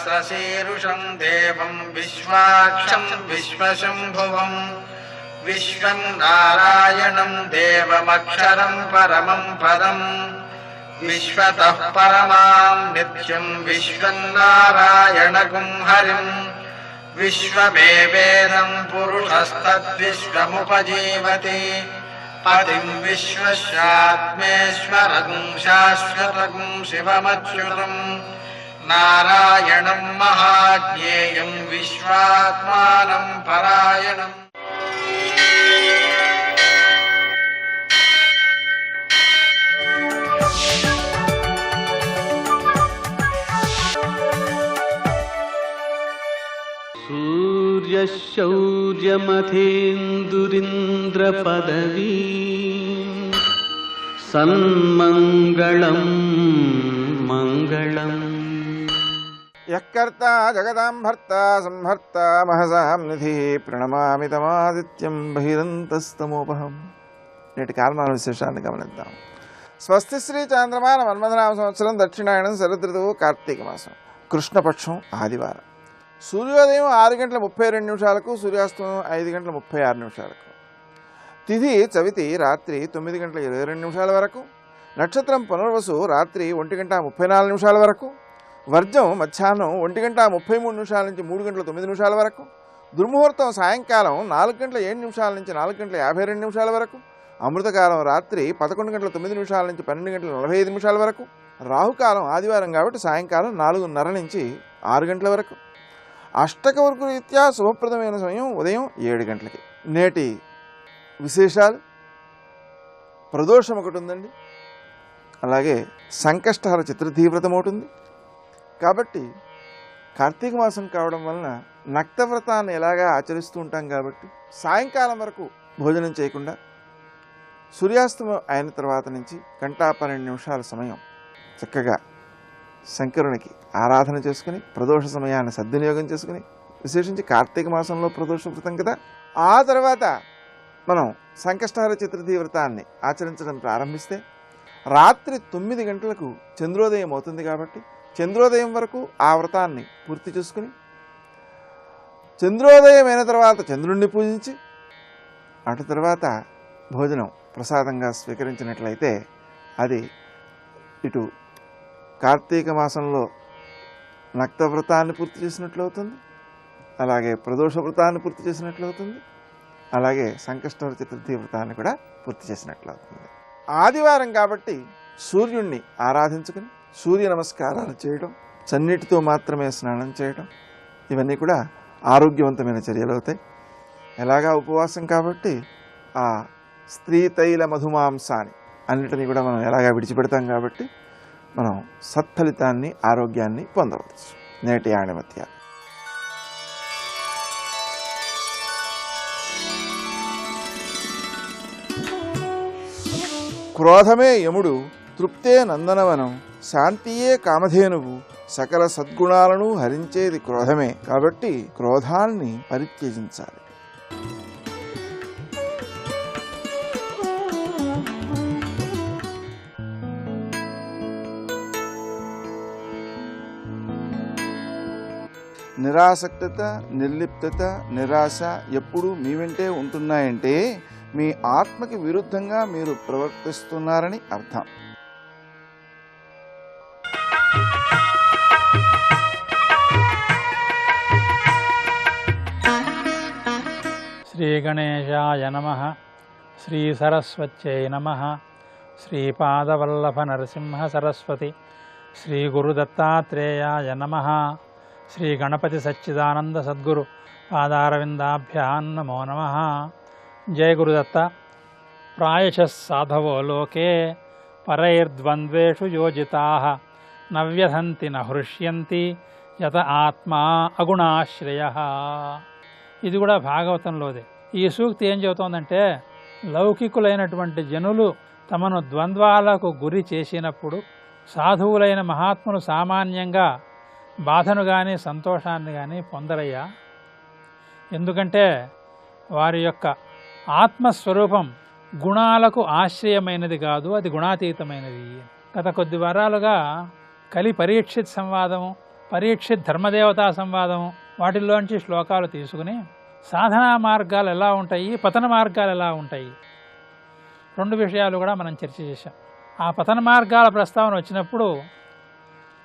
सहस्रशीर्षं देवं विश्वाक्षं विश्वशम्भुवं विश्वं नारायणं देवमक्षरं परमं पदं विश्वतः परमां नित्यं विश्वं नारायणगुं हरिं विश्वमेवेदं पुरुषस्तद्विश्वमुपजीवति पतिं विश्वस्यात्मेश्वरं शाश्वतं शिवमच्युतं नारायणं महाज्ञेयं विश्वात्मानं परायणम्। सूर्यशौर्यमथेन्दुरिन्द्रपदवी सन्मङ्गलं मङ्गलम्। यःकर्ता जगदां भर्ता संहर्ता महसां निधिः प्रणमामि तमादित्यं बहिरन्तस्तमोपहं। నేటి కాలమాన విశేషాన్ని గమనిద్దాం. స్వస్తి శ్రీ చాంద్రమాన మన్మథనామ సంవత్సరం దక్షిణాయనం శరదృతువు కార్తీక మాసం కృష్ణపక్షం ఆదివారం. సూర్యోదయం 6:32 సూర్యాస్తమయం 5:36. తిథి చవితి రాత్రి 9:22 వరకు. నక్షత్రం పునర్వసు రాత్రి 1:34 వరకు. వర్జం మధ్యాహ్నం 1:33 నుంచి 3:09 వరకు. దుర్ముహూర్తం సాయంకాలం 4:07 నుంచి 4:52 వరకు. అమృతకాలం రాత్రి 11:09 నుంచి 12:45 వరకు. రాహుకాలం ఆదివారం కాబట్టి సాయంకాలం 4:30 నుంచి 6 గంటల వరకు. అష్టకవర్గ రీత్యా శుభప్రదమైన సమయం ఉదయం 7 గంటలకి. నేటి విశేషాలు: ప్రదోషం ఒకటి ఉందండి, అలాగే సంకష్టహర చతుర్థి వ్రతం ఒకటి ఉంది. కాబట్టి కార్తీక మాసం కావడం వలన నక్తవ్రతాన్ని ఎలాగా ఆచరిస్తూ ఉంటాం కాబట్టి సాయంకాలం వరకు భోజనం చేయకుండా సూర్యాస్తమయం అయిన తర్వాత నుంచి 1:12 సమయం చక్కగా శంకరునికి ఆరాధన చేసుకుని ప్రదోష సమయాన్ని సద్వినియోగం చేసుకుని, విశేషించి కార్తీక మాసంలో ప్రదోష వ్రతం కదా, ఆ తర్వాత మనం సంకష్టహర చతుర్థి వ్రతాన్ని ఆచరించడం ప్రారంభిస్తే రాత్రి 9 గంటలకు చంద్రోదయం అవుతుంది. కాబట్టి చంద్రోదయం వరకు ఆ వ్రతాన్ని పూర్తి చేసుకుని చంద్రోదయం అయిన తర్వాత చంద్రుణ్ణి పూజించి అటు తర్వాత భోజనం ప్రసాదంగా స్వీకరించినట్లయితే అది ఇటు కార్తీక మాసంలో నక్తవ్రతాన్ని పూర్తి చేసినట్లు అవుతుంది, అలాగే ప్రదోష వ్రతాన్ని పూర్తి చేసినట్లు అవుతుంది, అలాగే సంకష్టహర చతుర్థి వ్రతాన్ని కూడా పూర్తి చేసినట్లు అవుతుంది. ఆదివారం కాబట్టి సూర్యుణ్ణి ఆరాధించుకుని సూర్య నమస్కారాలు చేయడం, చన్నీటితో మాత్రమే స్నానం చేయడం, ఇవన్నీ కూడా ఆరోగ్యవంతమైన చర్యలు అవుతాయి. ఎలాగా ఉపవాసం కాబట్టి ఆ స్త్రీ తైల మధుమాంసాన్ని అన్నిటినీ కూడా మనం ఎలాగా విడిచిపెడతాం కాబట్టి మనం సత్ఫలితాన్ని ఆరోగ్యాన్ని పొందవచ్చు. నేటి ఆణిమత్య. క్రోధమే యముడు, తృప్తే నందనవనం, శాంతియే కామధేనువు, సకల సద్గుణాలను హరించేది క్రోధమే. కాబట్టి క్రోధాన్ని పరిత్యజించాలి. నిరాసక్తత, నిర్లిప్తత, నిరాశ ఎప్పుడు మీ వెంటే ఉంటున్నాయంటే మీ ఆత్మకి విరుద్ధంగా మీరు ప్రవర్తిస్తున్నారని అర్థం. శ్రీ గణేశాయ నమః. శ్రీ సరస్వత్యై నమః. శ్రీపాదవల్లభ నరసింహ సరస్వతి. శ్రీ గురుదత్తాత్రేయాయ నమః. శ్రీ గణపతి సచ్చిదానంద సద్గురు పాదారవిందాభ్యాం నమో నమః. జయ గురుదత్త. ప్రాయశః సాధవో లోకే పరైర్ద్వంద్వేషు యోజితాః నవ్యధంతి నహృష్యంతి యత ఆత్మా అగుణాశ్రయః. ఇది కూడా భాగవతంలోదే. ఈ సూక్తి ఏం చెబుతోందంటే, లౌకికులైనటువంటి జనులు తమను ద్వంద్వాలకు గురి చేసినప్పుడు సాధువులైన మహాత్ములు సామాన్యంగా బాధను కానీ సంతోషాన్ని కానీ పొందరయ్యా. ఎందుకంటే వారి యొక్క ఆత్మస్వరూపం గుణాలకు ఆశ్రయమైనది కాదు, అది గుణాతీతమైనది. గత కొద్ది వారాలుగా కలి పరీక్షిత్ సంవాదము, పరీక్షిత్ ధర్మదేవతా సంవాదం వాటిల్లోంచి శ్లోకాలు తీసుకుని సాధనా మార్గాలు ఎలా ఉంటాయి, పతన మార్గాలు ఎలా ఉంటాయి, 2 విషయాలు కూడా మనం చర్చ చేశాం. ఆ పతన మార్గాల ప్రస్తావన వచ్చినప్పుడు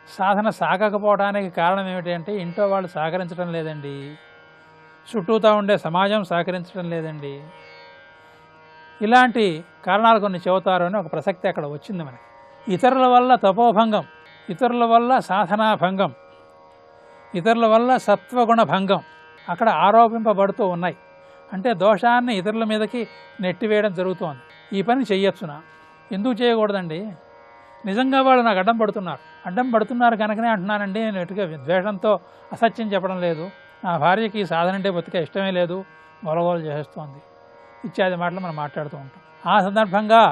సాధన సాగకపోవడానికి కారణం ఏమిటి అంటే ఇంట్లో వాళ్ళు సహకరించడం లేదండి, చుట్టూతా ఉండే సమాజం సహకరించడం లేదండి, ఇలాంటి కారణాలు కొన్ని చెబుతారు అని ఒక ప్రసక్తి అక్కడ వచ్చింది మనకి. ఇతరుల వల్ల తపోభంగం, ఇతరుల వల్ల సాధనా భంగం, ఇతరుల వల్ల సత్వగుణ భంగం అక్కడ ఆరోపింపబడుతూ ఉన్నాయి. అంటే దోషాన్ని ఇతరుల మీదకి నెట్టివేయడం జరుగుతోంది. ఈ పని చెయ్యొచ్చునా? ఎందుకు చేయకూడదండి? నిజంగా వాళ్ళు నాకు అడ్డం పడుతున్నారు కనుకనే అంటున్నానండి. నేను ఎటుగా ద్వేషంతో అసత్యం చెప్పడం లేదు. నా భార్యకి ఈ సాధన అంటే బతికే ఇష్టమే లేదు, గొలగోలు చేస్తోంది ఇత్యాది మాటలు మనం మాట్లాడుతూ ఉంటాం. ఆ సందర్భంగా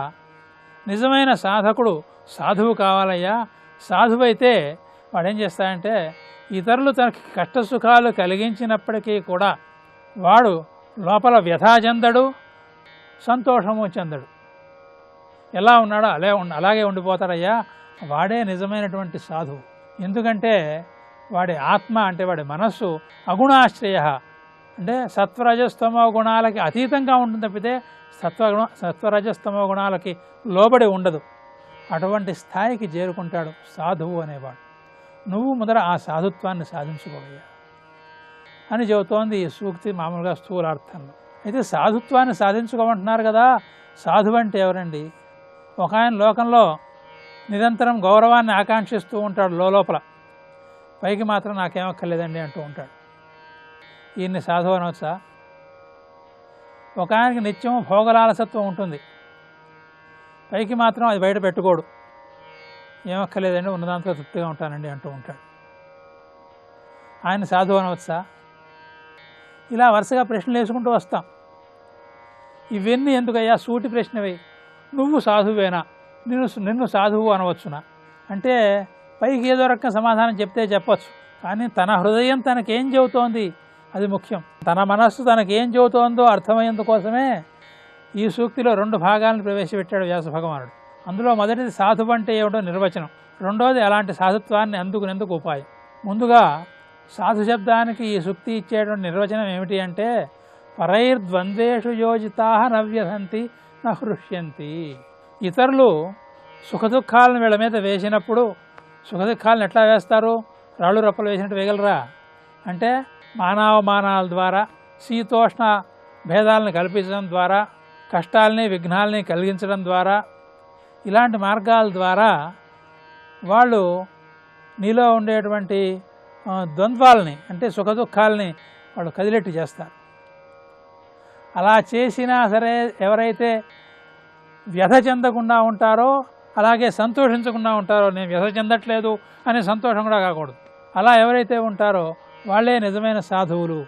నిజమైన సాధకుడు సాధువు కావాలయ్యా. సాధువు అయితే వాడు ఏం చేస్తాడంటే ఇతరులు తనకి కష్టసుఖాలు కలిగించినప్పటికీ కూడా వాడు లోపల వ్యథా చెందడు, సంతోషము చెందడు. ఎలా ఉన్నాడో అలాగే ఉండిపోతాడయ్యా. వాడే నిజమైనటువంటి సాధువు. ఎందుకంటే వాడి ఆత్మ అంటే వాడి మనస్సు అగుణాశ్రయ అంటే సత్వరజస్తమో గుణాలకి అతీతంగా ఉంటుంది తప్పితే సత్వరజస్తమో గుణాలకి లోబడి ఉండదు. అటువంటి స్థాయికి చేరుకుంటాడు సాధువు అనేవాడు. నువ్వు మొదట ఆ సాధుత్వాన్ని సాధించుకోవయ్యా అని చెబుతోంది ఈ సూక్తి మామూలుగా స్థూలార్థంలో. అయితే సాధుత్వాన్ని సాధించుకోమంటున్నారు కదా. సాధువు అంటే ఎవరండి? ఒక ఆయన లోకంలో నిరంతరం గౌరవాన్ని ఆకాంక్షిస్తూ ఉంటాడు, లోపల పైకి మాత్రం నాకేమక్కర్లేదండి అంటూ ఉంటాడు. ఈయన్ని సాధువు అనవచ్చా? ఒక ఆయనకి నిత్యం భోగలాలసత్వం ఉంటుంది, పైకి మాత్రం అది బయట పెట్టుకోడు, ఏమక్కర్లేదండి ఉన్నదాంతో తృప్తిగా ఉంటానండి అంటూ ఉంటాడు. ఆయన సాధువు అనవచ్చా? ఇలా వరుసగా ప్రశ్నలు వేసుకుంటూ వస్తాం. ఇవన్నీ ఎందుకయ్యా? సూటి ప్రశ్నవే. నువ్వు సాధువేనా? నిన్ను సాధువు అనవచ్చునా? అంటే పైకి ఏదో రకం సమాధానం చెప్తే చెప్పచ్చు, కానీ తన హృదయం తనకేం చెబుతోంది అది ముఖ్యం. తన మనస్సు తనకేం చెబుతోందో అర్థమయ్యేందుకోసమే ఈ సూక్తిలో 2 భాగాలను ప్రవేశపెట్టాడు వ్యాస భగవానుడు. అందులో మొదటిది సాధువు అంటే ఏమిటో నిర్వచనం, రెండోది అలాంటి సాధుత్వాన్ని అందుకునేందుకు ఉపాయం. ముందుగా సాధు శబ్దానికి ఈ సూక్తి ఇచ్చేటువంటి నిర్వచనం ఏమిటి అంటే పరైర్ద్వంద్వేషు యోజితా నవ్యధంతి నహృష్యంతి. ఇతరులు సుఖదుఖాలను వీళ్ళ మీద వేసినప్పుడు సుఖదుఖాలను ఎట్లా వేస్తారు? రాళ్ళు రప్పలు వేసినట్టు వేయగలరా? అంటే మానవమానాల ద్వారా, శీతోష్ణ భేదాలను కల్పించడం ద్వారా, కష్టాలని విఘ్నాలని కలిగించడం ద్వారా, ఇలాంటి మార్గాల ద్వారా వాళ్ళు నీలో ఉండేటువంటి ద్వంద్వాలని అంటే సుఖదుఖాలని వాళ్ళు కదిలెట్టు చేస్తారు. అలా చేసినా సరే ఎవరైతే వ్యధ చెందకుండా ఉంటారో, అలాగే సంతోషించకుండా ఉంటారో, నేను వ్యధ చెందట్లేదు అనే సంతోషం కూడా కాకూడదు, అలా ఎవరైతే ఉంటారో వాళ్ళే నిజమైన సాధువులు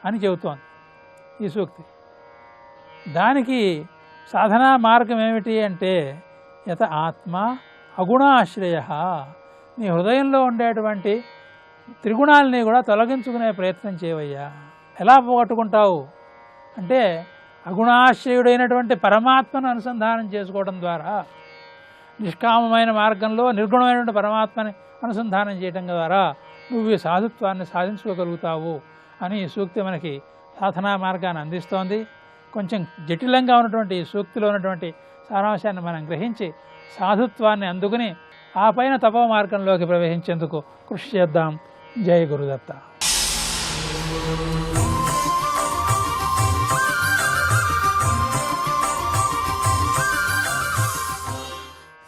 అని చెబుతోంది ఈ సూక్తి. దానికి సాధనా మార్గం ఏమిటి అంటే యత ఆత్మ అగుణాశ్రయ. నీ హృదయంలో ఉండేటువంటి త్రిగుణాలని కూడా తొలగించుకునే ప్రయత్నం చేయవయ్యా. ఎలా పోగొట్టుకుంటావు అంటే అగుణాశ్రయుడైనటువంటి పరమాత్మను అనుసంధానం చేసుకోవడం ద్వారా, నిష్కామమైన మార్గంలో నిర్గుణమైనటువంటి పరమాత్మని అనుసంధానం చేయడం ద్వారా నువ్వు ఈ సాధుత్వాన్ని సాధించుకోగలుగుతావు అని ఈ సూక్తి మనకి సాధనా మార్గాన్ని అందిస్తోంది. కొంచెం జటిలంగా ఉన్నటువంటి ఈ సూక్తిలో ఉన్నటువంటి సారాంశాన్ని మనం గ్రహించి సాధుత్వాన్ని అందుకుని ఆ పైన తపో మార్గంలోకి ప్రవేశించేందుకు కృషి చేద్దాం. జై గురుదత్త.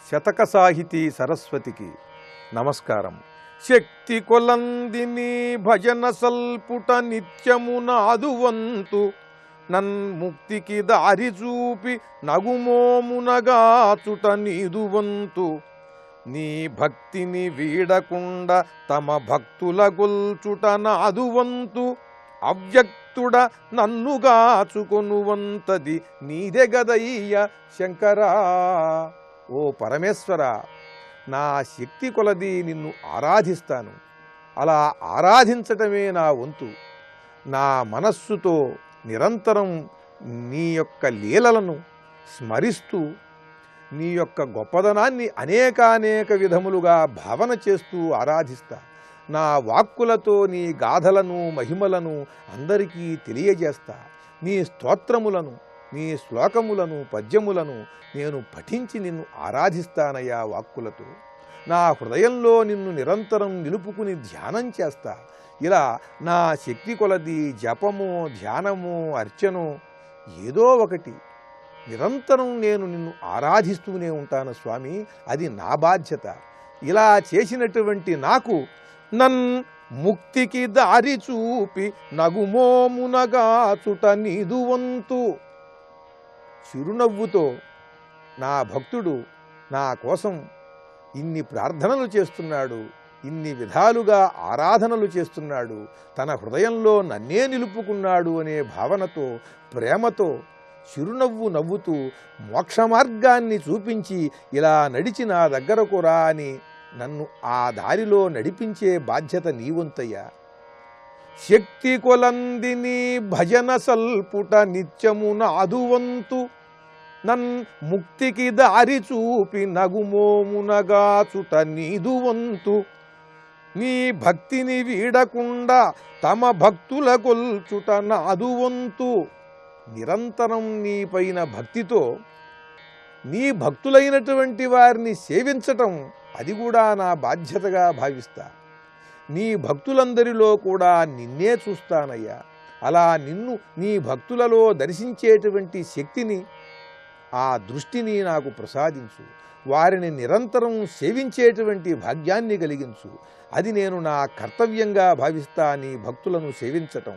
శతక సాహితీ సరస్వతికి నమస్కారం. శక్తి కొలందిని భజన సల్పుట నిత్యమున అదువంతు నన్ముక్తికి దారి చూపి నగుమోమునగాచుట నీదువంతు. నీ భక్తిని వీడకుండా తమ భక్తుల గొల్చుట నాదువంతు. అవ్యక్తుడ నన్నుగాచుకొనువంతది నీదెగదయ్య శంకరా. ఓ పరమేశ్వర, నా శక్తి కొలది నిన్ను ఆరాధిస్తాను. అలా ఆరాధించటమే నా వంతు. నా మనస్సుతో నిరంతరం నీ యొక్క లీలలను స్మరిస్తూ నీ యొక్క గొప్పదనాన్ని అనేకానేక విధములుగా భావన చేస్తూ ఆరాధిస్తా. నా వాక్కులతో నీ గాథలను మహిమలను అందరికీ తెలియజేస్తా. నీ స్తోత్రములను, నీ శ్లోకములను, పద్యములను నేను పఠించి నిన్ను ఆరాధిస్తానయ్యా. వాక్కులతో నా హృదయంలో నిన్ను నిరంతరం నిలుపుకుని ధ్యానం చేస్తా. ఇలా నా శక్తి కొలది జపము, ధ్యానము, అర్చనో ఏదో ఒకటి నిరంతరం నేను నిన్ను ఆరాధిస్తూనే ఉంటాను స్వామి. అది నా బాధ్యత. ఇలా చేసినటువంటి నాకు నన్ ముక్తికి దారి చూపి నగుమోమునగాచుట నీదు వంతు. చిరునవ్వుతో నా భక్తుడు నా కోసం ఇన్ని ప్రార్థనలు చేస్తున్నాడు, ఇన్ని విధాలుగా ఆరాధనలు చేస్తున్నాడు, తన హృదయంలో నన్నే నిలుపుకున్నాడు అనే భావనతో, ప్రేమతో చిరునవ్వు నవ్వుతూ మోక్ష మార్గాన్ని చూపించి ఇలా నడిచి నా దగ్గరకు రా అని నన్ను ఆ దారిలో నడిపించే బాధ్యత నీవంతయ్యా. శక్తి కొలందిని భజన సల్పుట నిత్యము నాదువంతు. నన్ ముక్తికి దారి చూపి నగుమోమునగాచుట నీదు వంతు. నీ భక్తిని వీడకుండా తమ భక్తుల కొల్చుట నాదు వంతు. నిరంతరం నీపైన భక్తితో నీ భక్తులైనటువంటి వారిని సేవించటం అది కూడా నా బాధ్యతగా భావిస్తా. నీ భక్తులందరిలో కూడా నిన్నే చూస్తానయ్యా. అలా నిన్ను నీ భక్తులలో దర్శించేటువంటి శక్తిని, ఆ దృష్టిని నాకు ప్రసాదించు. వారిని నిరంతరం సేవించేటువంటి భాగ్యాన్ని కలిగించు. అది నేను నా కర్తవ్యంగా భావిస్తా, నీ భక్తులను సేవించటం.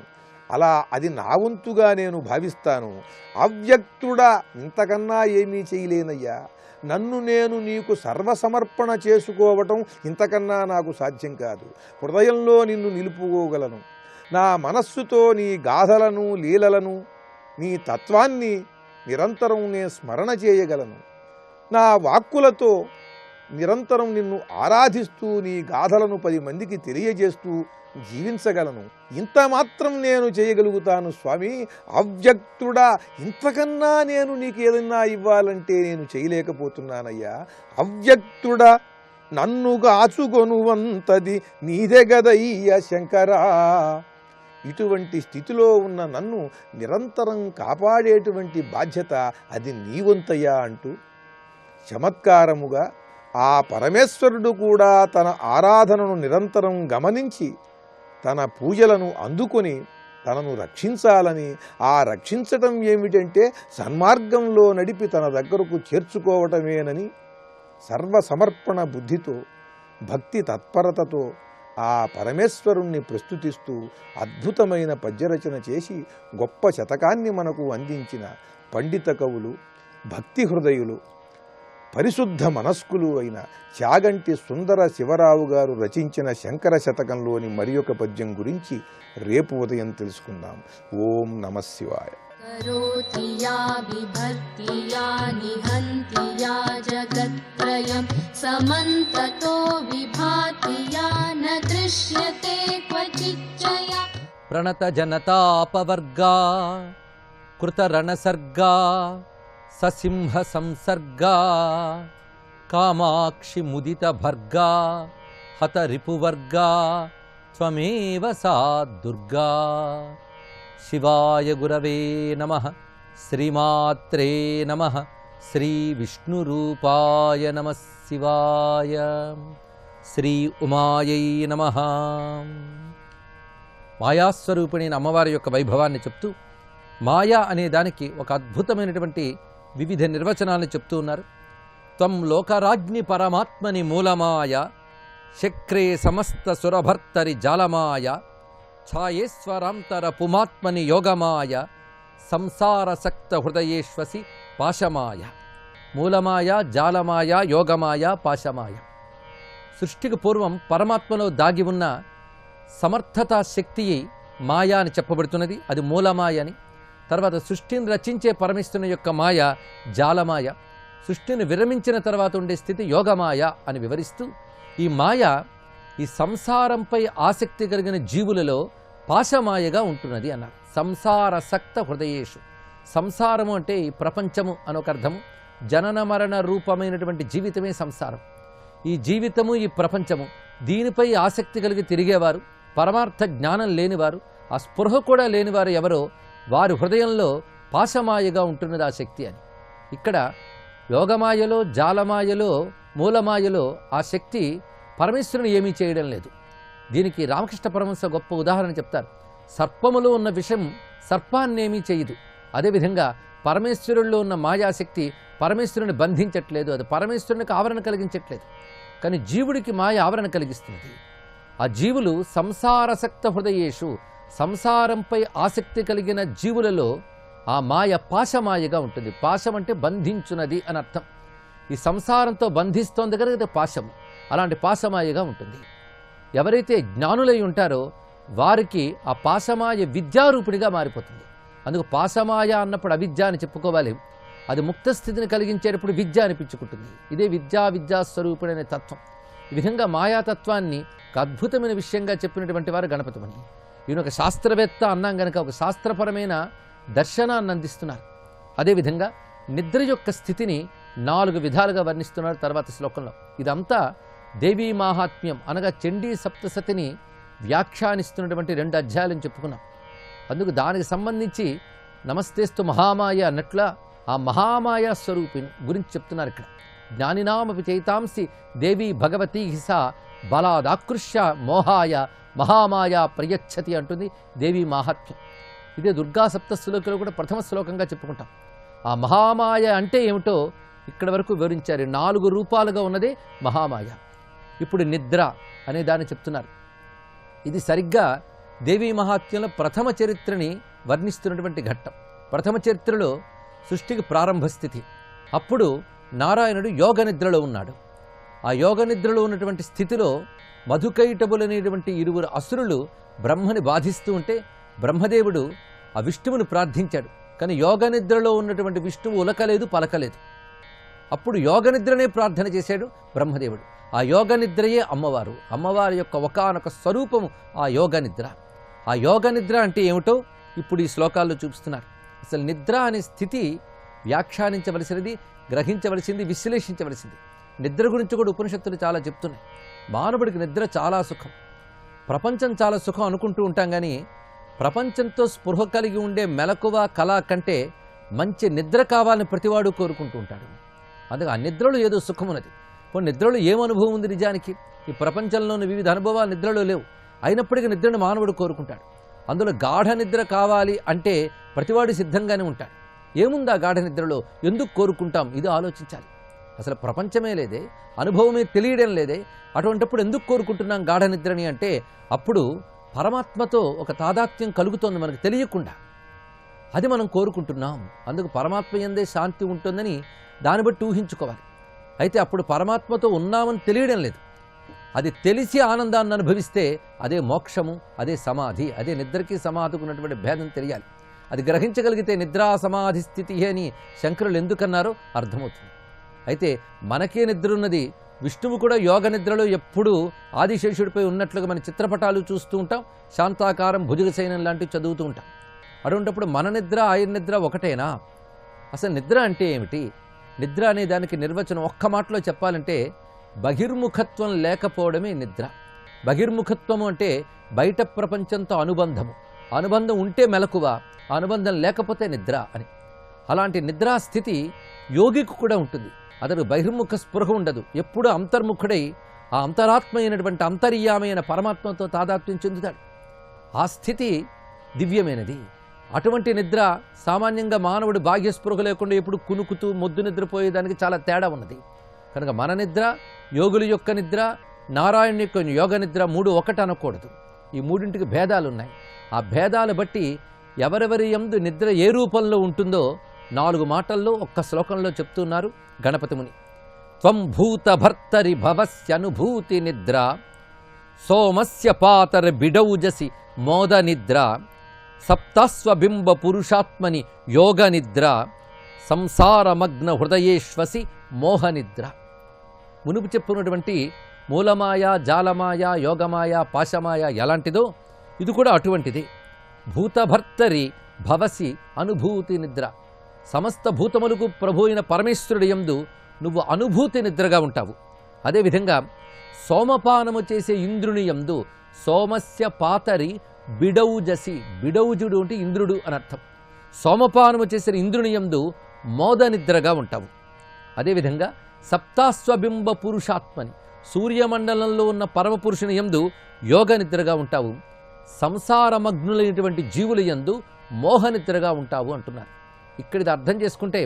అలా అది నా వంతుగా నేను భావిస్తాను. అవ్యక్తుడా, ఇంతకన్నా ఏమీ చేయలేనయ్యా. నన్ను నేను నీకు సర్వసమర్పణ చేసుకోవటం ఇంతకన్నా నాకు సాధ్యం కాదు. హృదయంలో నిన్ను నిలుపుకోగలను. నా మనస్సుతో నీ గాథలను, లీలలను, నీ తత్వాన్ని నిరంతరం నేను స్మరణ చేయగలను. నా వాక్కులతో నిరంతరం నిన్ను ఆరాధిస్తూ నీ గాథలను 10 మందికి తెలియజేస్తూ జీవించగలను. ఇంత మాత్రం నేను చేయగలుగుతాను స్వామి. అవ్యక్తుడా, ఇంతకన్నా నేను నీకు ఏదన్నా ఇవ్వాలంటే నేను చేయలేకపోతున్నానయ్యా. అవ్యక్తుడా, నన్ను గాచుకొనువంతది నీదే గదయ్య శంకరా. ఇటువంటి స్థితిలో ఉన్న నన్ను నిరంతరం కాపాడేటువంటి బాధ్యత అది నీవంతయ్యా అంటూ చమత్కారముగా ఆ పరమేశ్వరుడు కూడా తన ఆరాధనను నిరంతరం గమనించి తన పూజలను అందుకొని తనను రక్షించాలని, ఆ రక్షించటం ఏమిటంటే సన్మార్గంలో నడిపి తన దగ్గరకు చేర్చుకోవటమేనని సర్వసమర్పణ బుద్ధితో, భక్తి తత్పరతతో ఆ పరమేశ్వరుణ్ణి ప్రస్తుతిస్తూ అద్భుతమైన పద్యరచన చేసి గొప్ప శతకాన్ని మనకు అందించిన పండిత కవులు, భక్తి హృదయులు, పరిశుద్ధ మనస్కులు అయిన చాగంటి సుందర శివరావు గారు రచించిన శంకర శతకంలోని మరి ఒక పద్యం గురించి రేపు ఉదయం తెలుసుకుందాం. ఓం నమః శివాయ. करोति या विभक्ति या निहन्ति या जगत्त्रयं समन्ततो विभाति या न दृश्यते क्वचिच्चया. प्रणत जनतापवर्गा कृतरणसर्गा ससिंह संसर्गा कामाक्षि मुदित भर्गा हत रिपुवर्गा त्वमेव सा दुर्गा. शिवाय गुरवे नमः. श्रीमात्रे नमः. श्री विष्णुरूपाय नमः शिवाय. श्री उमायै नमः. మాయాస్వరూపిణి అమ్మవారి యొక్క వైభవాన్ని చెప్తూ మాయా అనే దానికి ఒక అద్భుతమైనటువంటి వివిధ నిర్వచనాలను చెప్తూ ఉన్నారు. త్వం లోకరాజ్ఞి పరమాత్మని మూలమాయ శక్రే సమస్త సురభర్తరి జాలమాయ ఛాయేశ్వరాంతర పుమాత్మని యోగమాయ సంసారసక్త హృదయేశ్వసి పాశమాయ. మూలమాయ, జాలమాయ, యోగమాయ, పాశమాయ. సృష్టికి పూర్వం పరమాత్మలో దాగి ఉన్న సమర్థతా శక్తి మాయ అని చెప్పబడుతున్నది, అది మూలమాయ అని. తర్వాత సృష్టిని రచించే పరమేశ్వరుని యొక్క మాయ జాలమాయ, సృష్టిని విరమించిన తర్వాత ఉండే స్థితి యోగమాయ అని వివరిస్తూ ఈ మాయ ఈ సంసారంపై ఆసక్తి కలిగిన జీవులలో పాశమాయగా ఉంటున్నది అన్నారు. సంసారసక్త హృదయేషు. సంసారము అంటే ఈ ప్రపంచము అనొక అర్థము. జనన మరణ రూపమైనటువంటి జీవితమే సంసారం. ఈ జీవితము, ఈ ప్రపంచము, దీనిపై ఆసక్తి కలిగి తిరిగేవారు, పరమార్థ జ్ఞానం లేనివారు, ఆ స్పృహ కూడా లేనివారు ఎవరో వారి హృదయంలో పాశమాయగా ఉంటున్నది ఆ శక్తి అని. ఇక్కడ యోగమాయలో, జాలమాయలో, మూలమాయలో ఆ శక్తి పరమేశ్వరుని ఏమీ చేయడం లేదు. దీనికి రామకృష్ణ పరమహంస గొప్ప ఉదాహరణ చెప్తారు. సర్పములో ఉన్న విషం సర్పాన్నేమీ చేయదు. అదేవిధంగా పరమేశ్వరుల్లో ఉన్న మాయాశక్తి పరమేశ్వరుని బంధించట్లేదు, అది పరమేశ్వరునికి ఆవరణ కలిగించట్లేదు. కానీ జీవుడికి మాయ ఆవరణ కలిగిస్తున్నది. ఆ జీవులు సంసారసక్త హృదయేషు, సంసారంపై ఆసక్తి కలిగిన జీవులలో ఆ మాయ పాశమాయగా ఉంటుంది. పాశం అంటే బంధించున్నది అని అర్థం. ఈ సంసారంతో బంధిస్తోంది కనుక ఇది పాశము. అలాంటి పాశమాయగా ఉంటుంది. ఎవరైతే జ్ఞానులై ఉంటారో వారికి ఆ పాశమాయ విద్యారూపిణిగా మారిపోతుంది. అందుకు పాశమాయ అన్నప్పుడు అవిద్య అని చెప్పుకోవాలి. అది ముక్త స్థితిని కలిగించేటప్పుడు విద్య అనిపించుకుంటుంది. ఇదే విద్యాస్వరూపుడు అనే తత్వం. ఈ విధంగా మాయాతత్వాన్ని ఒక అద్భుతమైన విషయంగా చెప్పినటువంటి వారు గణపతి ముని. ఈయన ఒక శాస్త్రవేత్త అన్నాం గనక ఒక శాస్త్రపరమైన దర్శనాన్ని అందిస్తున్నారు. అదేవిధంగా నిద్ర యొక్క స్థితిని 4 విధాలుగా వర్ణిస్తున్నారు తర్వాత శ్లోకంలో. ఇదంతా దేవీ మాహాత్మ్యం అనగా చండీ సప్తసతిని వ్యాఖ్యానిస్తున్నటువంటి 2 అధ్యాయాలను చెప్పుకున్నాం. అందుకు దానికి సంబంధించి నమస్తేస్తు మహామాయ అన్నట్ల ఆ మహామాయా స్వరూపిణి గురించి చెప్తున్నారు ఇక్కడ. జ్ఞానినామపి చైతాంసి దేవీ భగవతీ హిసా బలాదాకృష్య మోహాయ మహామాయా ప్రయచ్చతి అంటుంది దేవీ మాహాత్మ్యం. ఇదే దుర్గా సప్తశ్లోకంలో కూడా ప్రథమ శ్లోకంగా చెప్పుకుంటాం. ఆ మహామాయ అంటే ఏమిటో ఇక్కడ వరకు వివరించారు. 4 రూపాలుగా ఉన్నదే మహామాయ. ఇప్పుడు నిద్ర అనే దాన్ని చెప్తున్నారు. ఇది సరిగ్గా దేవీ మహాత్మ్యంలో ప్రథమ చరిత్రని వర్ణిస్తున్నటువంటి ఘట్టం. ప్రథమ చరిత్రలో సృష్టికి ప్రారంభ స్థితి. అప్పుడు నారాయణుడు యోగ నిద్రలో ఉన్నాడు. ఆ యోగ నిద్రలో ఉన్నటువంటి స్థితిలో మధుకైటబులనేటువంటి 2 అసురులు బ్రహ్మని బాధిస్తూ ఉంటే బ్రహ్మదేవుడు ఆ విష్ణువుని ప్రార్థించాడు. కానీ యోగ నిద్రలో ఉన్నటువంటి విష్ణువు ఉలకలేదు, పలకలేదు. అప్పుడు యోగ నిద్రనే ప్రార్థన చేశాడు బ్రహ్మదేవుడు. ఆ యోగ నిద్రయే అమ్మవారు. అమ్మవారి యొక్క ఒకానొక స్వరూపము ఆ యోగ నిద్ర. ఆ యోగ నిద్ర అంటే ఏమిటో ఇప్పుడు ఈ శ్లోకాల్లో చూపిస్తున్నారు. అసలు నిద్ర అనే స్థితి వ్యాఖ్యానించవలసినది, గ్రహించవలసింది, విశ్లేషించవలసింది. నిద్ర గురించి కూడా ఉపనిషత్తులు చాలా చెప్తున్నాయి. మానవుడికి నిద్ర చాలా సుఖం. ప్రపంచం చాలా సుఖం అనుకుంటూ ఉంటాం. కానీ ప్రపంచంతో స్పృహ కలిగి ఉండే మెలకువ కళ కంటే మంచి నిద్ర కావాలని ప్రతివాడు కోరుకుంటూ ఉంటాడు. అందుకే ఆ నిద్రలో ఏదో సుఖం ఉన్నది. ఇప్పుడు నిద్రలో ఏం అనుభవం ఉంది? నిజానికి ఈ ప్రపంచంలోని వివిధ అనుభవాలు నిద్రలో లేవు. అయినప్పటికీ నిద్రను మానవుడు కోరుకుంటాడు. అందులో గాఢ నిద్ర కావాలి అంటే ప్రతివాడు సిద్ధంగానే ఉంటాడు. ఏముంది ఆ గాఢ నిద్రలో? ఎందుకు కోరుకుంటాం? ఇది ఆలోచించాలి. అసలు ప్రపంచమే లేదే, అనుభవమే తెలియడం లేదే, అటువంటిప్పుడు ఎందుకు కోరుకుంటున్నాం గాఢ నిద్రని అంటే అప్పుడు పరమాత్మతో ఒక తాదాత్మ్యం కలుగుతోంది మనకు తెలియకుండా. అది మనం కోరుకుంటున్నాం. అందుకు పరమాత్మ యందే శాంతి ఉంటుందని దాన్ని బట్టి ఊహించుకోవాలి. అయితే అప్పుడు పరమాత్మతో ఉన్నామని తెలియడం లేదు. అది తెలిసి ఆనందాన్ని అనుభవిస్తే అదే మోక్షము, అదే సమాధి. అదే నిద్రకి సమాధికి ఉన్నటువంటి భేదం తెలియాలి. అది గ్రహించగలిగితే నిద్రా సమాధి స్థితి అని శంకరులు ఎందుకన్నారో అర్థమవుతుంది. అయితే మనకే నిద్ర ఉన్నది. విష్ణువు కూడా యోగ నిద్రలో ఎప్పుడూ ఆదిశేషుడిపై ఉన్నట్లుగా మన చిత్రపటాలు చూస్తూ ఉంటాం. శాంతాకారం, భుజగశయనం లాంటివి చదువుతూ ఉంటాం. అటువంటిప్పుడు మన నిద్ర ఆయన నిద్ర ఒకటేనా? అసలు నిద్ర అంటే ఏమిటి? నిద్ర అనే దానికి నిర్వచనం ఒక్క మాటలో చెప్పాలంటే బహిర్ముఖత్వం లేకపోవడమే నిద్ర. బహిర్ముఖత్వము అంటే బయట ప్రపంచంతో అనుబంధము. అనుబంధం ఉంటే మెలకువ, అనుబంధం లేకపోతే నిద్ర అని. అలాంటి నిద్రా స్థితి యోగికి కూడా ఉంటుంది. అతడు బహిర్ముఖ స్పృహ ఉండదు. ఎప్పుడూ అంతర్ముఖుడై ఆ అంతరాత్మ అయినటువంటి అంతర్యామైన పరమాత్మతో తాదాత్మ్యం చెందుతాడు. ఆ స్థితి దివ్యమైనది. అటువంటి నిద్ర సామాన్యంగా మానవుడు బాహ్య స్పృహ లేకుండా ఎప్పుడు కునుకుతూ మొద్దు నిద్రపోయేదానికి చాలా తేడా ఉన్నది. కనుక మన నిద్ర, యోగుల యొక్క నిద్ర, నారాయణ యొక్క యోగ నిద్ర 3 ఒకటి అనకూడదు. ఈ 3ంటికి భేదాలున్నాయి. ఆ భేదాలు బట్టి ఎవరెవరి యందు నిద్ర ఏ రూపంలో ఉంటుందో 4 మాటల్లో ఒక్క శ్లోకంలో చెప్తున్నారు గణపతి ముని. త్వం భూత భర్తరి భవస్యనుభూతి నిద్ర సోమస్య పాతర బిడౌజసి మోద నిద్ర సప్తస్వబింబ పురుషాత్మని యోగ నిద్ర సంసారమగ్న హృదయేశ్వసి మోహ నిద్ర. మునుపు చెప్పున్నటువంటి మూలమాయ, జాలమాయ, యోగమాయ, పాశమాయ ఎలాంటిదో ఇది కూడా అటువంటిది. భూతభర్తరి భవసి అనుభూతి నిద్ర. సమస్త భూతములకు ప్రభు అయిన పరమేశ్వరుడి యందు నువ్వు అనుభూతి నిద్రగా ఉంటావు. అదేవిధంగా సోమపానము చేసే ఇంద్రుని యందు సోమస్య పాతరి బిడౌజసి, బిడౌజుడు అంటే ఇంద్రుడు అని అర్థం. సోమపానము చేసిన ఇంద్రుని యందు మోద నిద్రగా ఉంటావు. అదేవిధంగా సప్తాస్వబింబ పురుషాత్మని, సూర్యమండలంలో ఉన్న పరమపురుషుని యందు యోగ నిద్రగా ఉంటావు. సంసారమగ్నులైనటువంటి జీవుల యందు మోహ నిద్రగా ఉంటావు అంటున్నారు. ఇక్కడిది అర్థం చేసుకుంటే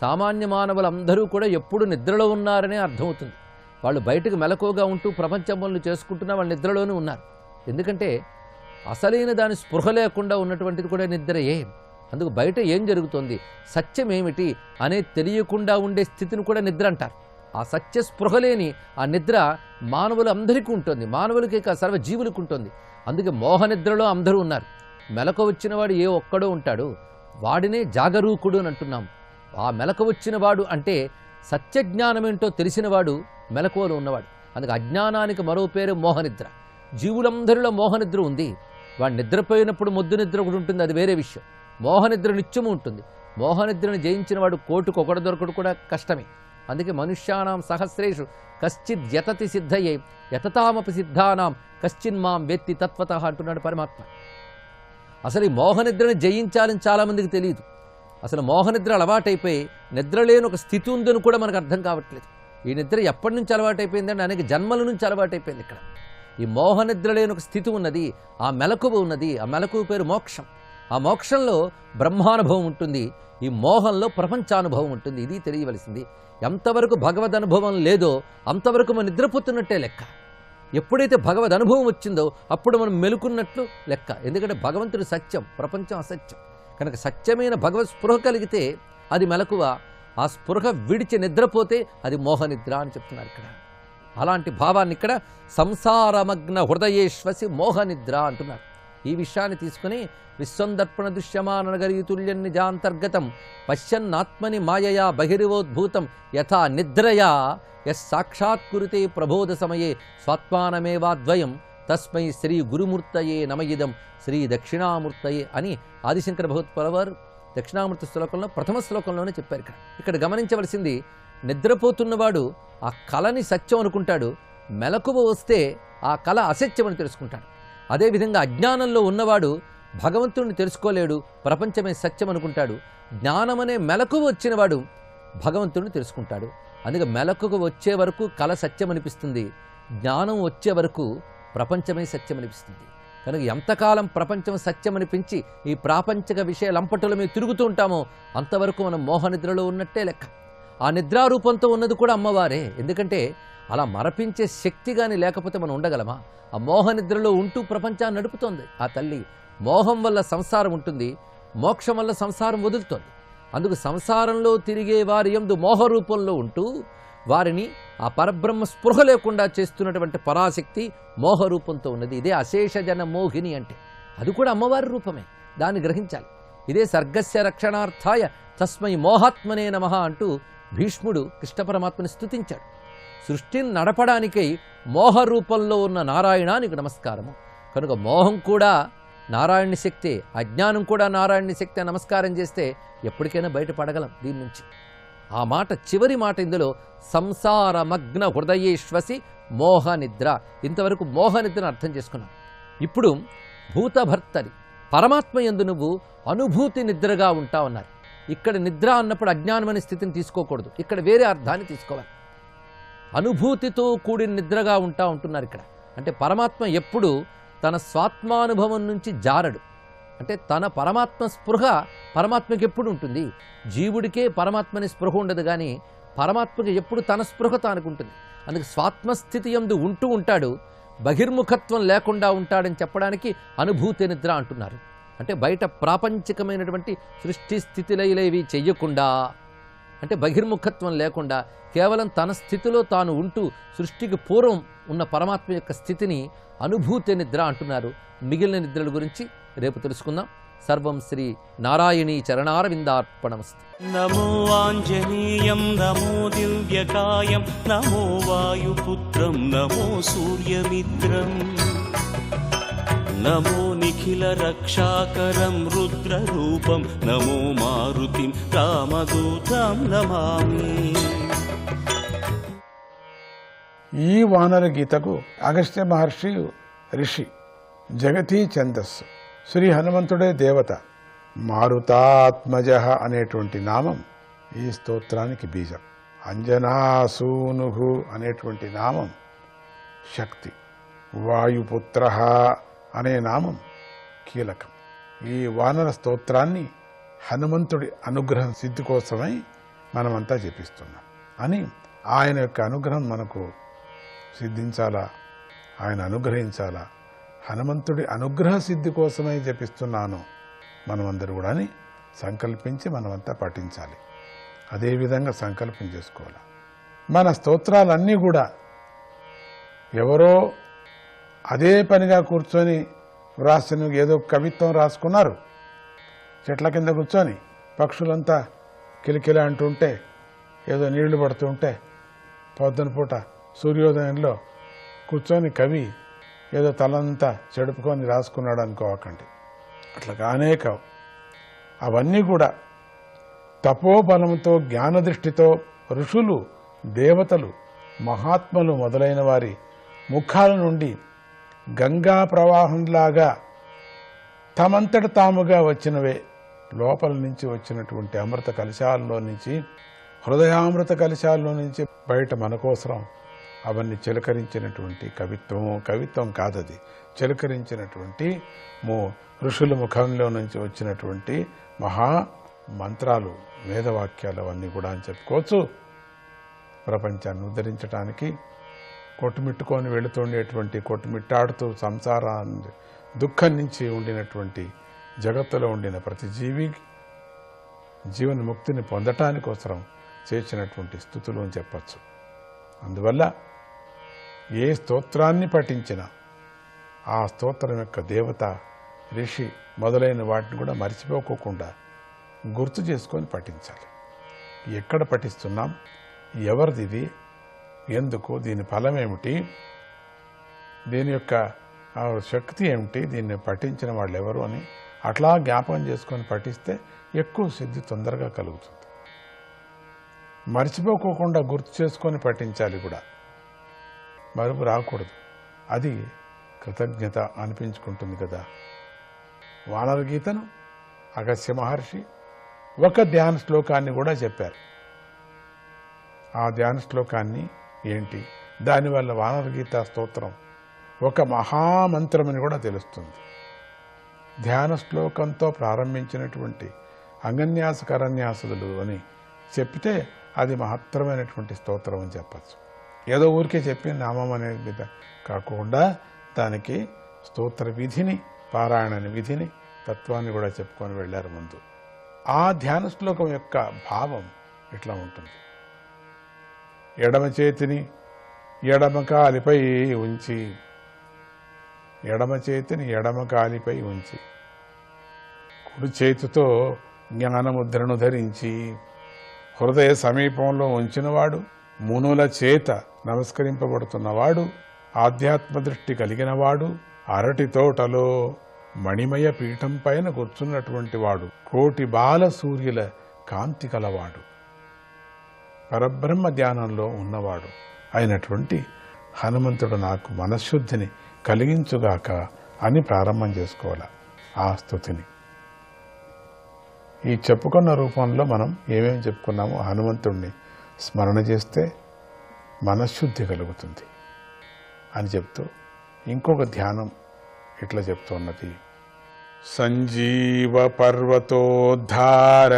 సామాన్య మానవులందరూ కూడా ఎప్పుడు నిద్రలో ఉన్నారనే అర్థమవుతుంది. వాళ్ళు బయటకు మెలకువగా ఉంటూ ప్రపంచం పనులు చేసుకుంటున్నా వాళ్ళు నిద్రలోనే ఉన్నారు. ఎందుకంటే అసలైన దాని స్పృహ లేకుండా ఉన్నటువంటిది కూడా నిద్రయే. అందుకు బయట ఏం జరుగుతోంది, సత్యం ఏమిటి అనేది తెలియకుండా ఉండే స్థితిని కూడా నిద్ర అంటారు. ఆ సత్య స్పృహ లేని ఆ నిద్ర మానవులు అందరికీ ఉంటుంది, మానవులకి సర్వజీవులకు ఉంటుంది. అందుకే మోహ నిద్రలో అందరూ ఉన్నారు. మెలకు వచ్చినవాడు ఏ ఒక్కడో ఉంటాడు, వాడినే జాగరూకుడు అని అంటున్నాం. ఆ మెలకు వచ్చినవాడు అంటే సత్యజ్ఞానమేంటో తెలిసినవాడు మెలకువలో ఉన్నవాడు. అందుకే అజ్ఞానానికి మరో పేరు మోహనిద్ర. జీవులందరిలో మోహనిద్ర ఉంది. వాడు నిద్రపోయినప్పుడు మొద్దు నిద్ర ఒకటి ఉంటుంది, అది వేరే విషయం. మోహనిద్ర నిత్యము ఉంటుంది. మోహనిద్రను జయించిన వాడు కోటుకు ఒకడు దొరకడు కూడా కష్టమే. అందుకే మనుష్యానాం సహస్రేషు కశ్చిద్ యతతి సిద్ధయే యతతామపి సిద్ధానాం కశ్చిన్మాం వేత్తి తత్వతః అంటున్నాడు పరమాత్మ. అసలు ఈ మోహనిద్రను జయించాలని చాలామందికి తెలియదు. అసలు మోహనిద్ర అలవాటైపోయి నిద్రలేని ఒక స్థితి ఉందని కూడా మనకు అర్థం కావట్లేదు. ఈ నిద్ర ఎప్పటి నుంచి అలవాటైపోయిందంటే అనేక జన్మల నుంచి అలవాటైపోయింది. ఇక్కడ ఈ మోహనిద్ర లేని ఒక స్థితి ఉన్నది, ఆ మెలకువ ఉన్నది. ఆ మెలకువ పేరు మోక్షం. ఆ మోక్షంలో బ్రహ్మానుభవం ఉంటుంది, ఈ మోహంలో ప్రపంచానుభవం ఉంటుంది. ఇది తెలియవలసింది. ఎంతవరకు భగవద్ అనుభవం లేదో అంతవరకు మనం నిద్రపోతున్నట్టే లెక్క. ఎప్పుడైతే భగవద్ అనుభవం వచ్చిందో అప్పుడు మనం మెలుకున్నట్లు లెక్క. ఎందుకంటే భగవంతుడు సత్యం, ప్రపంచం అసత్యం. కనుక సత్యమైన భగవత్ స్పృహ కలిగితే అది మెలకువ. ఆ స్పృహ విడిచి నిద్రపోతే అది మోహనిద్ర అని చెప్తున్నారు ఇక్కడ. అలాంటి భావాన్ని ఇక్కడ సంసారమగ్న హృదయేశ్వసి మోహనిద్ర అంటున్నారు. ఈ విషయాన్ని తీసుకుని విశ్వందర్పణ దృశ్యమానగరీతుల్యం నిజాంతర్గతం పశ్యన్నాత్మని మాయయా బహిర్వోద్భూతం యథా నిద్రయా యస్సాక్షాత్కురుతే ప్రబోధ సమయే స్వాత్మానమేవాద్వయం తస్మై శ్రీ గురుమూర్తయే నమయిదం శ్రీ దక్షిణామూర్తయే అని ఆదిశంకర భగవత్పాదులు దక్షిణామూర్తి శ్లోకంలో ప్రథమ శ్లోకంలోనే చెప్పారు. ఇక్కడ గమనించవలసింది, నిద్రపోతున్నవాడు ఆ కళని సత్యం అనుకుంటాడు, మెలకువ వస్తే ఆ కళ అసత్యమని తెలుసుకుంటాడు. అదేవిధంగా అజ్ఞానంలో ఉన్నవాడు భగవంతుడిని తెలుసుకోలేడు, ప్రపంచమే సత్యం అనుకుంటాడు. జ్ఞానమనే మెలకువ వచ్చినవాడు భగవంతుడిని తెలుసుకుంటాడు. అందుకే మెలకువ వచ్చే వరకు కళ సత్యం అనిపిస్తుంది, జ్ఞానం వచ్చే వరకు ప్రపంచమే సత్యం అనిపిస్తుంది. కనుక ఎంతకాలం ప్రపంచం సత్యం అనిపించి ఈ ప్రాపంచిక విషయాలంపటుల మీద తిరుగుతూ ఉంటామో అంతవరకు మనం మోహనిద్రలో ఉన్నట్టే లెక్క. ఆ నిద్రారూపంతో ఉన్నది కూడా అమ్మవారే. ఎందుకంటే అలా మరపించే శక్తి కానీ లేకపోతే మనం ఉండగలమా? ఆ మోహనిద్రలో ఉంటూ ప్రపంచాన్ని నడుపుతోంది ఆ తల్లి. మోహం వల్ల సంసారం ఉంటుంది, మోక్షం వల్ల సంసారం వదులుతోంది. అందుకు సంసారంలో తిరిగే వారి యందు మోహ రూపంలో ఉంటూ వారిని ఆ పరబ్రహ్మ స్పృహ లేకుండా చేస్తున్నటువంటి పరాశక్తి మోహ రూపంతో ఉన్నది. ఇదే అశేషజన మోహిని అంటే. అది కూడా అమ్మవారి రూపమే, దాన్ని గ్రహించాలి. ఇదే సర్గస్య రక్షణార్థాయ తస్మై మోహాత్మనే నమః అంటూ భీష్ముడు కృష్ణ పరమాత్మని స్తుతించాడు. సృష్టిని నడపడానికై మోహ రూపంలో ఉన్న నారాయణానికి నమస్కారము. కనుక మోహం కూడా నారాయణ శక్తే, అజ్ఞానం కూడా నారాయణ శక్తే. నమస్కారం చేస్తే ఎప్పటికైనా బయటపడగలం దీని నుంచి. ఆ మాట చివరి మాట ఇందులో సంసారమగ్న హృదయేశ్వసి మోహనిద్ర. ఇంతవరకు మోహనిద్రను అర్థం చేసుకున్నాం. ఇప్పుడు భూతభర్తరి పరమాత్మ యందు నువ్వు అనుభూతి నిద్రగా ఉంటావన్నారు. ఇక్కడ నిద్ర అన్నప్పుడు అజ్ఞానమనే స్థితిని తీసుకోకూడదు, ఇక్కడ వేరే అర్థాన్ని తీసుకోవాలి. అనుభూతితో కూడిన నిద్రగా ఉంటా ఉంటున్నారు ఇక్కడ. అంటే పరమాత్మ ఎప్పుడు తన స్వాత్మానుభవం నుంచి జారడు. అంటే తన పరమాత్మ స్పృహ పరమాత్మకి ఎప్పుడు ఉంటుంది. జీవుడికే పరమాత్మని స్పృహ ఉండదు, కానీ పరమాత్మకి ఎప్పుడు తన స్పృహ తానుకుంటుంది. అందుకే స్వాత్మస్థితి యందు ఉంటూ ఉంటాడు, బహిర్ముఖత్వం లేకుండా ఉంటాడని చెప్పడానికి అనుభూతి నిద్ర అంటున్నారు. అంటే బయట ప్రాపంచికమైనటువంటి సృష్టి స్థితిలైలేవి చెయ్యకుండా, అంటే బహిర్ముఖత్వం లేకుండా కేవలం తన స్థితిలో తాను ఉంటూ సృష్టికి పూర్వం ఉన్న పరమాత్మ యొక్క స్థితిని అనుభూతి నిద్ర అంటున్నారు. మిగిలిన నిద్రల గురించి రేపు తెలుసుకుందాం. సర్వం శ్రీ నారాయణీ చరణారవిందార్పణమస్తు. నమో ఆంజనేయం నమో దివ్యకాయం నమో వాయుపుత్రం నమో సూర్యమిత్రం నమో నిఖిల రక్షాకరం రుద్రరూపం నమో మారుతిం రామదూతం నమామి. ఈ వానర గీతకు అగస్త్య మహర్షి ఋషి, జగతి ఛందస్సు, శ్రీ హనుమంతుడే దేవత, మారుతాత్మజ అనేటువంటి నామం ఈ స్తోత్రానికి బీజం, అంజనాసూను అనేటువంటి నామం శక్తి, వాయుపుత్ర అనే నామం కీలకం. ఈ వానర స్తోత్రాన్ని హనుమంతుడి అనుగ్రహం సిద్ధి కోసమై మనమంతా జపిస్తున్నాం అని, ఆయన యొక్క అనుగ్రహం మనకు సిద్ధించాలా, ఆయన అనుగ్రహించాలా, హనుమంతుడి అనుగ్రహ సిద్ధి కోసమై జపిస్తున్నాను మనమందరూ కూడా అని సంకల్పించి మనమంతా పఠించాలి. అదేవిధంగా సంకల్పం చేసుకోవాలి. మన స్తోత్రాలన్నీ కూడా ఎవరో అదే పనిగా కూర్చొని వ్రాసిన ఏదో కవిత్వం రాసుకున్నారు, చెట్ల కింద కూర్చొని పక్షులంతా కిలకిల అంటుంటే, ఏదో నీళ్లు పడుతుంటే, పొద్దున పూట సూర్యోదయంలో కూర్చొని కవి ఏదో తలంతా చెడుపుకొని రాసుకున్నాడు అనుకోవకండి. అట్లా కానే కావు. అవన్నీ కూడా తపోబలంతో, జ్ఞానదృష్టితో ఋషులు, దేవతలు, మహాత్ములు మొదలైన వారి ముఖాల నుండి గంగా ప్రవాహంలాగా తమంతట తాముగా వచ్చినవే, లోపల నుంచి వచ్చినటువంటి అమృత కలశాల్లో నుంచి, హృదయామృత కలశాల్లో నుంచి బయట మన కోసరం అవన్నీ చిలకరించినటువంటి కవిత్వం కాదది, చిలకరించినటువంటి ఋషుల ముఖంలో నుంచి వచ్చినటువంటి మహా మంత్రాలు, వేదవాక్యాలు అవన్నీ కూడా అని చెప్పుకోవచ్చు. ప్రపంచాన్ని ఉద్ధరించడానికి కొట్టుమిట్టుకొని వెళుతుండేటువంటి, కొట్టుమిట్టాడుతూ సంసారాన్ని దుఃఖం నుంచి ఉండినటువంటి, జగత్తులో ఉండిన ప్రతి జీవి జీవన ముక్తిని పొందటానికోసరం చేసినటువంటి స్థుతులు అని చెప్పచ్చు. అందువల్ల ఏ స్తోత్రాన్ని పఠించినా ఆ స్తోత్రం యొక్క దేవత, ఋషి మొదలైన వాటిని కూడా మర్చిపోకుండా గుర్తు చేసుకొని పఠించాలి. ఎక్కడ పఠిస్తున్నాం, ఎవరిది, ఎందుకు, దీని ఫలం ఏమిటి, దీని యొక్క శక్తి ఏమిటి, దీన్ని పఠించిన వాళ్ళు ఎవరు అని అట్లా జ్ఞాపకం చేసుకొని పఠిస్తే ఎక్కువ సిద్ధి తొందరగా కలుగుతుంది. మర్చిపోకుండా గుర్తు చేసుకొని పఠించాలి కూడా, మరుపు రాకూడదు. అది కృతజ్ఞత అనిపించుకుంటుంది కదా. వానర గీతను అగస్త్య మహర్షి ఒక ధ్యాన శ్లోకాన్ని కూడా చెప్పారు. ఆ ధ్యాన శ్లోకాన్ని ఏంటి, దానివల్ల వానర గీత స్తోత్రం ఒక మహామంత్రమని కూడా తెలుస్తుంది. ధ్యాన శ్లోకంతో ప్రారంభించినటువంటి అంగన్యాస కరన్యాసులు అని చెప్తే అది మహత్తరమైనటువంటి స్తోత్రం అని చెప్పచ్చు. ఏదో ఊరికే చెప్పి నామం అనేది కాకుండా దానికి స్తోత్ర విధిని, పారాయణ విధిని, తత్వాన్ని కూడా చెప్పుకొని వెళ్ళారు ముందు. ఆ ధ్యాన శ్లోకం యొక్క భావం ఇట్లా ఉంటుంది. ఎడమ చేతిని ఎడమ కాలిపై ఉంచి, ఎడమ చేతిని ఎడమ కాలిపై ఉంచి, కుడి చేతితో జ్ఞానముద్రను ధరించి, హృదయ సమీపంలో ఉంచినవాడు, మునుల చేత నమస్కరింపబడుతున్నవాడు, ఆధ్యాత్మ దృష్టి కలిగినవాడు, అరటి తోటలో మణిమయ పీఠం పైన కూర్చున్నటువంటి వాడు, కోటి బాల సూర్యుల కాంతి కలవాడు, పరబ్రహ్మ ధ్యానంలో ఉన్నవాడు అయినటువంటి హనుమంతుడు నాకు మనశ్శుద్ధిని కలిగించుగాక అని ప్రారంభం చేసుకోవాలి ఆ స్తుతిని. ఈ చెప్పుకున్న రూపంలో మనం ఏమేమి చెప్పుకున్నామో హనుమంతుడిని స్మరణ చేస్తే మనశ్శుద్ధి కలుగుతుంది అని చెప్తూ ఇంకొక ధ్యానం ఇట్లా చెప్తున్నది. సంజీవ పర్వతోద్ధార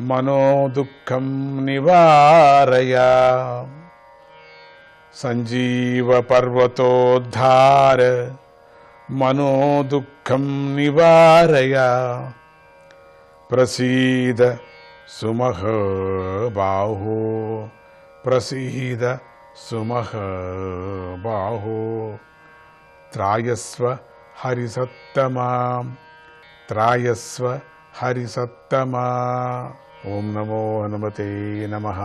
మనో దుఃఖం నివారయ, సంజీవ పర్వతోద్ధార మనో దుఃఖం నివారయ, ప్రసీద సుమః బాహో, ప్రసీద సుమః బాహో, త్రాయస్వ హరిసత్తమా, త్రాయస్వ హరిసత్తమా. ఓం నమో హనుమతే నమః.